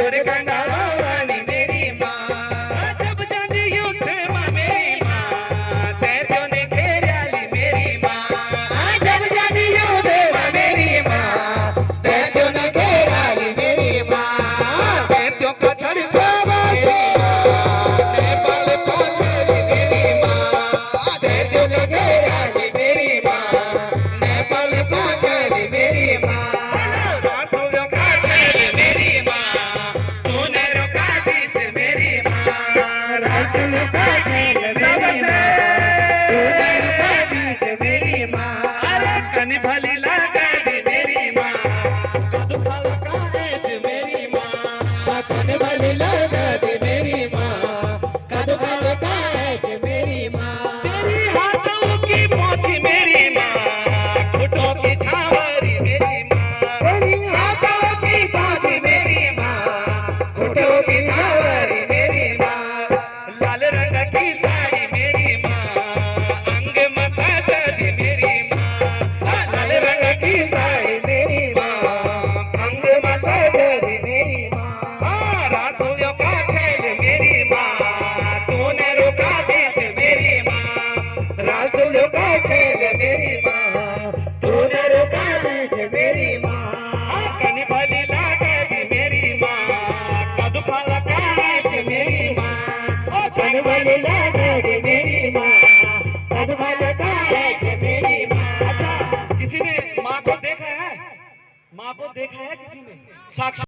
सुरकंडा भवानी मेरी माँ जब जाती युद्ध माँ मेरी माँ तैत्यों ने घेराली मेरी माँ जब जाती युद्ध माँ मेरी माँ तैत्यों ने घेराली मेरी माँ तैत्यों को तड़पा मेरी माँ नेपाल पहुँचेली मेरी माँ तैत्यों ने घेराली मेरी माँ नेपाल पहुँचेली मेरी माँ कनी भली लगा दी मेरी माँ कद फल काज मेरी माँ कनी भली लगा दी मेरी माँ कद फल काज मेरी माँ तेरी हाथों की पोंछी मेरी माँ घुटों की छावरी मेरी माँ तेरी हाथों की पोंछी मेरी माँ घुटों की छावरी मेरी माँ लाल रंग की साड़ी मेरी माँ अंग मसाज दी मेरी माँ लाल रंग की साड़ी मेरी माँ अंग मसाज दी मेरी माँ रासों का छेद मेरी माँ तूने रोका देश मेरी माँ रासों का छेद मेरी माँ तूने रोका देश मेरी माँ कनी भली लगा दी मेरी माँ कद फल काज मेरी माँ कनी भली लगा दी मेरी माँ कद फल काज मेरी माँ। अच्छा किसी ने माँ को देखा है किसी ने साक्षात